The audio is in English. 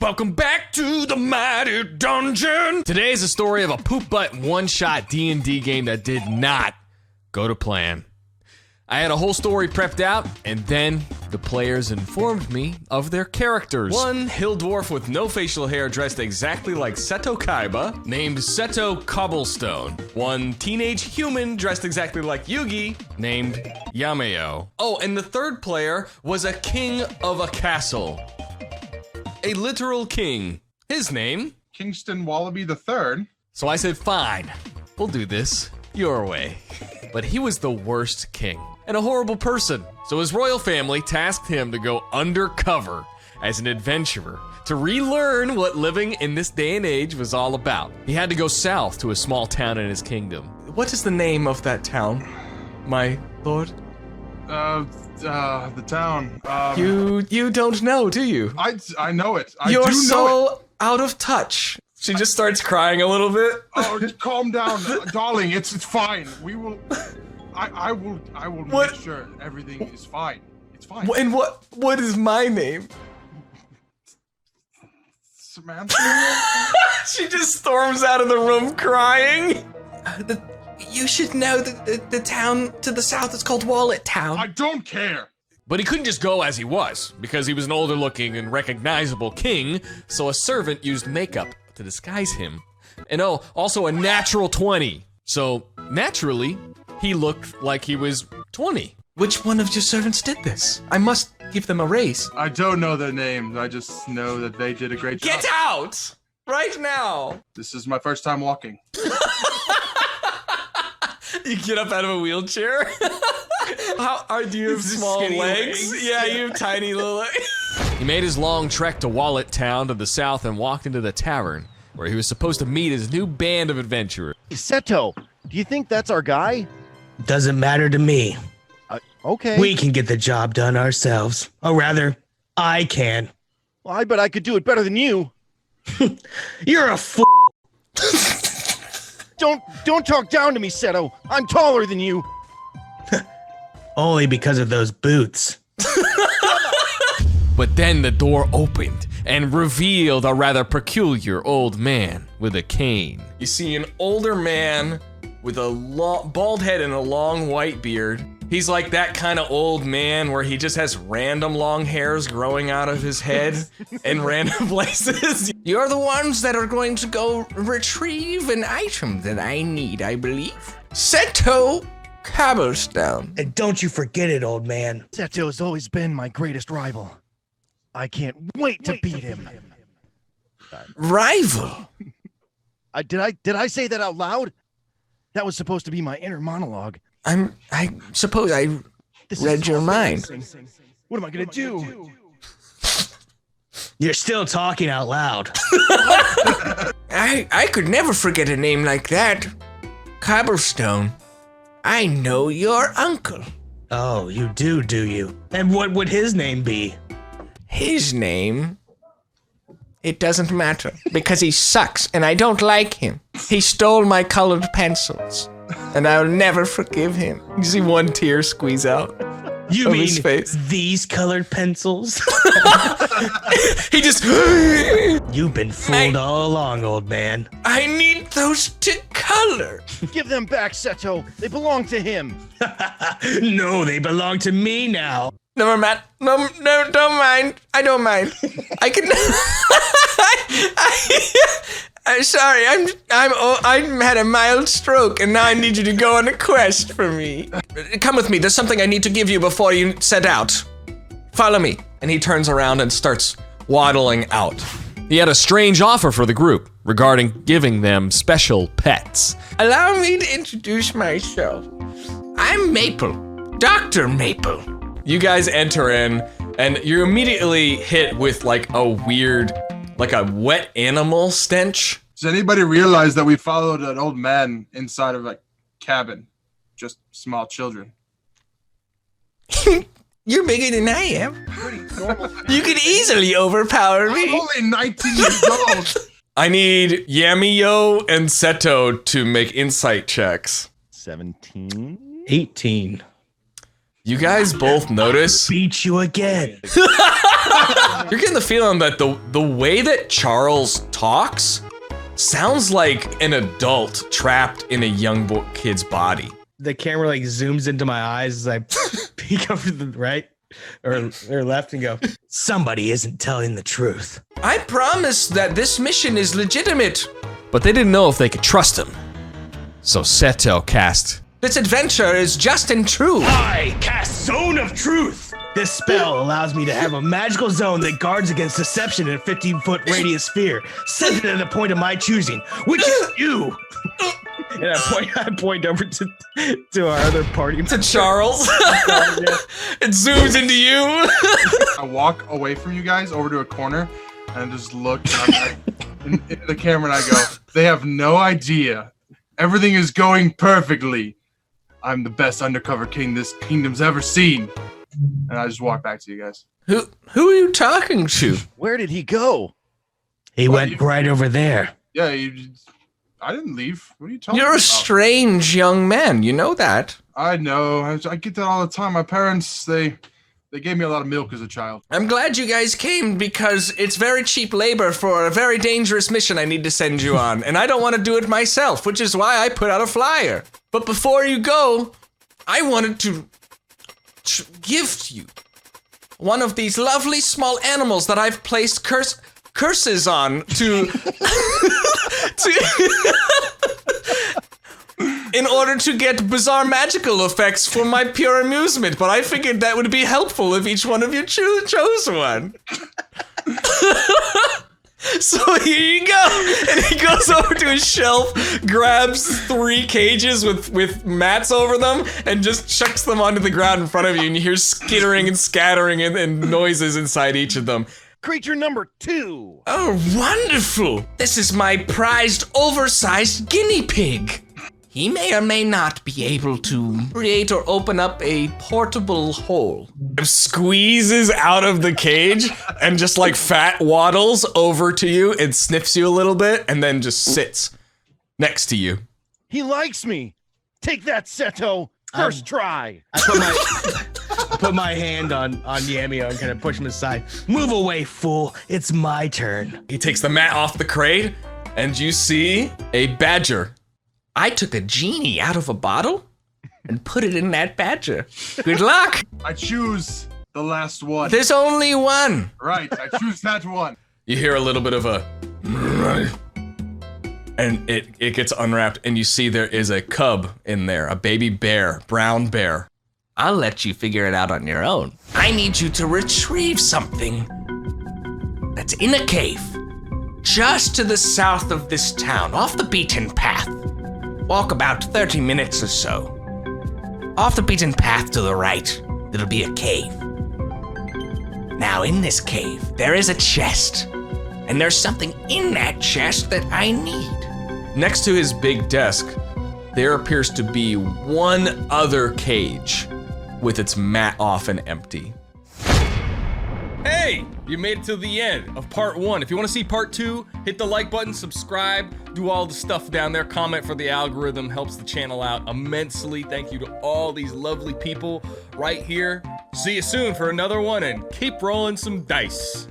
Welcome back to the mighty dungeon. Today is a story of a poop butt one-shot D&D game that did not go to plan. I had a whole story prepped out, and then the players informed me of their characters. One hill dwarf with no facial hair dressed exactly like Seto Kaiba, named Seto Cobblestone. One teenage human dressed exactly like Yugi, named Yameo. Oh, and the third player was a king of a castle. A literal king. His name? Kingston Wallaby III. So I said, fine, we'll do this your way. But he was the worst king and a horrible person. So his royal family tasked him to go undercover as an adventurer to relearn what living in this day and age was all about. He had to go south to a small town in his kingdom. What is the name of that town, my lord? The town. You don't know, do you? I know it. You're so out of touch. She just starts crying a little bit. Oh, just calm down, darling. It's fine. We will. I will make sure everything is fine. It's fine. And what is my name? Samantha. She just storms out of the room crying. You should know that the town to the south is called Wallet Town. I don't care. But he couldn't just go as he was, because he was an older looking and recognizable king, so a servant used makeup to disguise him. And oh, also a natural 20. So naturally, he looked like he was 20. Which one of your servants did this? I must give them a raise. I don't know their names. I just know that they did a great job. Get out! Right now! This is my first time walking. You get up out of a wheelchair? Do you have small legs? Yeah, you have tiny little legs. He made his long trek to Wallet Town to the south and walked into the tavern, where he was supposed to meet his new band of adventurers. Seto, do you think that's our guy? Doesn't matter to me. Okay. We can get the job done ourselves. Or rather, I can. Well, I bet I could do it better than you. You're a fool. Don't talk down to me, Seto. I'm taller than you. Only because of those boots. But then the door opened and revealed a rather peculiar old man with a cane. You see an older man with a bald head and a long white beard. He's like that kind of old man where he just has random long hairs growing out of his head in random places. You're the ones that are going to go retrieve an item that I need, I believe. Seto Cobblestone. And don't you forget it, old man. Seto has always been my greatest rival. I can't wait to beat him. Rival? Did I say that out loud? That was supposed to be my inner monologue. I suppose I read your mind. What am I gonna do? You're still talking out loud. I could never forget a name like that. Cobblestone. I know your uncle. Oh, you do you? And what would his name be? His name? It doesn't matter, because he sucks and I don't like him. He stole my colored pencils, and I'll never forgive him. You see one tear squeeze out You of mean his face. these colored pencils? He just... You've been fooled all along, old man. I need those to color. Give them back, Seto. They belong to him. No, they belong to me now. Never mind. No, don't mind. I don't mind. I can... I'm sorry. I had a mild stroke, and now I need you to go on a quest for me. Come with me. There's something I need to give you before you set out. Follow me. And he turns around and starts waddling out. He had a strange offer for the group regarding giving them special pets. Allow me to introduce myself. I'm Maple, Dr. Maple. You guys enter in, and you're immediately hit with like a weird, like a wet animal stench. Does anybody realize that we followed an old man inside of a cabin? Just small children. You're bigger than I am. You could easily overpower me. I'm only 19 years old. I need Yamio and Seto to make insight checks. 17. 18. You guys both notice. Beat you again. You're getting the feeling that the way that Charles talks sounds like an adult trapped in a young kid's body. The camera like zooms into my eyes as I peek over to the right or left and go, somebody isn't telling the truth. I promise that this mission is legitimate. But they didn't know if they could trust him. So Seto cast, this adventure is just and true. I cast Zone of Truth. This spell allows me to have a magical zone that guards against deception in a 15-foot radius sphere, centered at a point of my choosing, which is you. And I point over to our other party. To Charles. It zooms into you. I walk away from you guys over to a corner and just look into the camera and I go, they have no idea. Everything is going perfectly. I'm the best undercover king this kingdom's ever seen. And I just walk back to you guys. Who are you talking to? Where did he go? He went right over there. Yeah, I didn't leave. What are you talking about? You're a strange young man. You know that. I know. I get that all the time. My parents, they gave me a lot of milk as a child. I'm glad you guys came because it's very cheap labor for a very dangerous mission I need to send you on. And I don't want to do it myself, which is why I put out a flyer. But before you go, I wanted to gift you one of these lovely small animals that I've placed curses on to in order to get bizarre magical effects for my pure amusement, but I figured that would be helpful if each one of you chose one. So here you go. And he goes over to his shelf, grabs 3 cages with mats over them, and just chucks them onto the ground in front of you, and you hear skittering and scattering and noises inside each of them. Creature number 2. Oh, wonderful. This is my prized, oversized guinea pig. He may or may not be able to create or open up a portable hole. It squeezes out of the cage and just like fat waddles over to you and sniffs you a little bit and then just sits next to you. He likes me. Take that, Seto. First try. I put my hand on Yamio and kind of push him aside. Move away, fool. It's my turn. He takes the mat off the crate and you see a badger. I took a genie out of a bottle and put it in that badger. Good luck. I choose the last one. There's only one. Right, I choose that one. You hear a little bit of a and it gets unwrapped and you see there is a cub in there, a baby bear, brown bear. I'll let you figure it out on your own. I need you to retrieve something that's in a cave just to the south of this town, off the beaten path. Walk about 30 minutes or so. Off the beaten path to the right, there'll be a cave. Now in this cave, there is a chest, and there's something in that chest that I need. Next to his big desk, there appears to be one other cage with its mat off and empty. Hey, you made it to the end of part 1. If you want to see part 2, hit the like button, subscribe, do all the stuff down there, comment for the algorithm, helps the channel out immensely. Thank you to all these lovely people right here. See you soon for another one and keep rolling some dice.